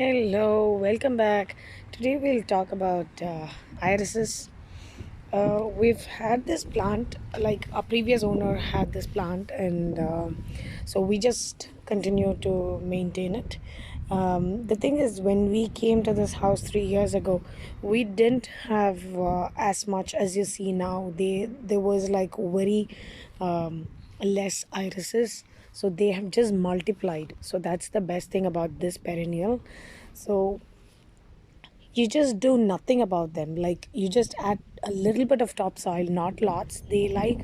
Hello, welcome back. Today we'll talk about irises. We've had this plant, like a previous owner had this plant, and so we just continue to maintain it. The thing is, when we came to this house 3 years ago, we didn't have as much as you see now. There was like very um, less irises, so they have just multiplied. So that's the best thing about this perennial. So you just do nothing about them, like you just add a little bit of topsoil, not lots. They like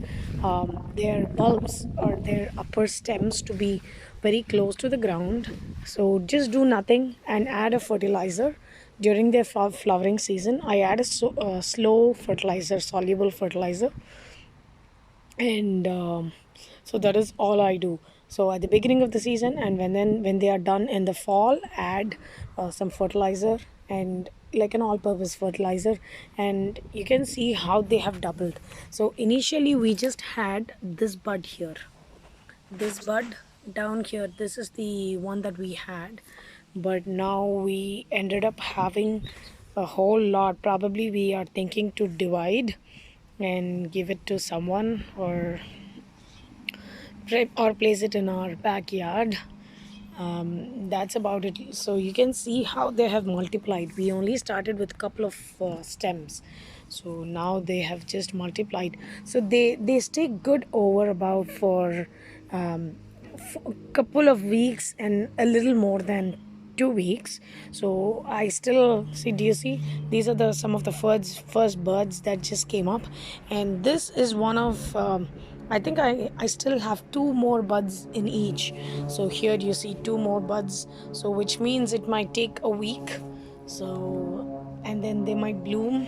their bulbs or their upper stems to be very close to the ground, so just do nothing and add a fertilizer during their flowering season. I add a slow fertilizer, soluble fertilizer, and so that is all I do. So at the beginning of the season, and when they are done in the fall, add some fertilizer, and like an all-purpose fertilizer, and you can see how they have doubled. So initially we just had this bud here, this bud down here. This is the one that we had, but now we ended up having a whole lot. Probably we are thinking to divide and give it to someone, or place it in our backyard. That's about it. So you can see how they have multiplied. We only started with a couple of stems, so now they have just multiplied. So they stay good over about for a couple of weeks and a little more than 2 weeks. So I still see, do you see, these are the some of the first birds that just came up, and this is one of I think I still have two more buds in each. So here you see two more buds, so which means it might take a week, so and then they might bloom.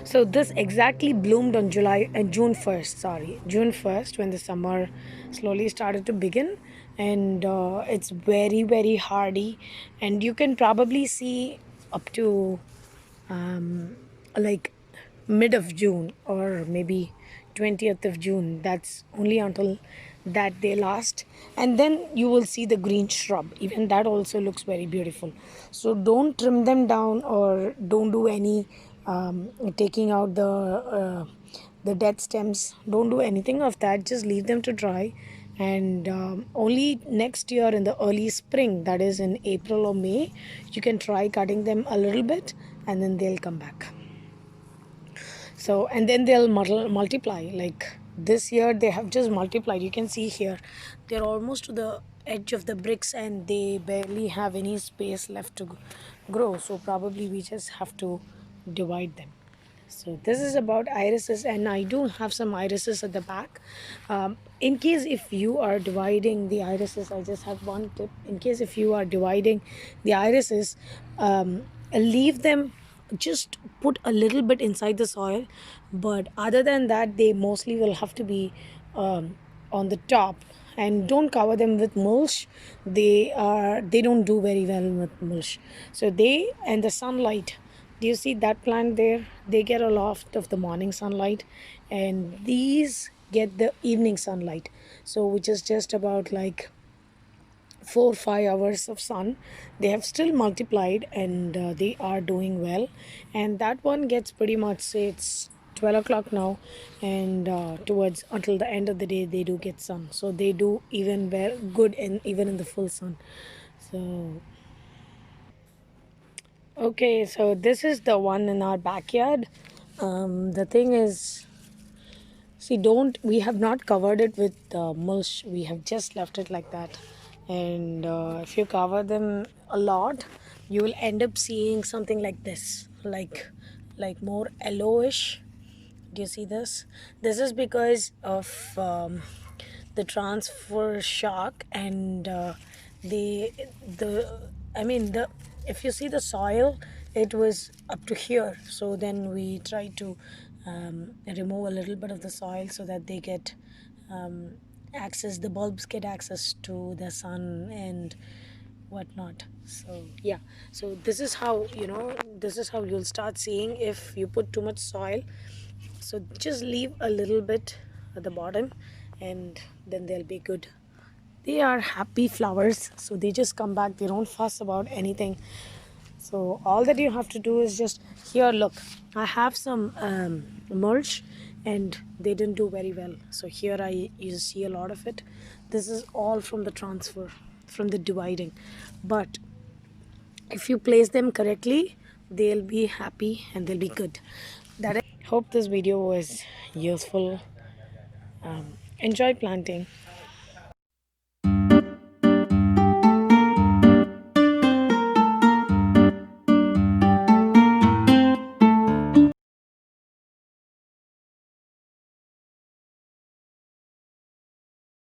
So this exactly bloomed on June 1st, sorry, June 1st, when the summer slowly started to begin, and it's very very hardy, and you can probably see up to like mid of June, or maybe 20th of June. That's only until that they last, and then you will see the green shrub. Even that also looks very beautiful. So don't trim them down, or don't do any taking out the dead stems. Don't do anything of that. Just leave them to dry, and only next year in the early spring, that is in April or May, you can try cutting them a little bit, and then they'll come back. So and then they'll multiply. Like this year they have just multiplied. You can see here they're almost to the edge of the bricks, and they barely have any space left to grow. So probably we just have to divide them. So this is about irises, and I do have some irises at the back. In case if you are dividing the irises, I just have one tip. In case if you are dividing the irises, leave them, just put a little bit inside the soil, but other than that they mostly will have to be on the top, and don't cover them with mulch. They don't do very well with mulch. So they, and the sunlight, do you see that plant there? They get a lot of the morning sunlight, and these get the evening sunlight, so which is just about like 4 5 hours of sun. They have still multiplied, and they are doing well. And that one gets pretty much, say it's 12 o'clock now, and towards until the end of the day they do get sun, so they do even well good, and even in the full sun. So okay, so this is the one in our backyard. The thing is, see, don't, we have not covered it with mulch. We have just left it like that. And if you cover them a lot, you will end up seeing something like this, like more yellowish. Do you see this? This is because of the transfer shock, and the I mean the if you see the soil, it was up to here. So then we try to remove a little bit of the soil, so that they get um, access. The bulbs get access to the sun and whatnot. So yeah, so this is how, this is how you'll start seeing if you put too much soil. So just leave a little bit at the bottom, and then they'll be good. they are happy flowers, so they just come back, they don't fuss about anything. So all that you have to do is just, here, look, I have some mulch, and they didn't do very well. So here you see a lot of it. This is all from the transfer, from the dividing. But if you place them correctly, they'll be happy and they'll be good. That is, hope this video was useful. Enjoy planting.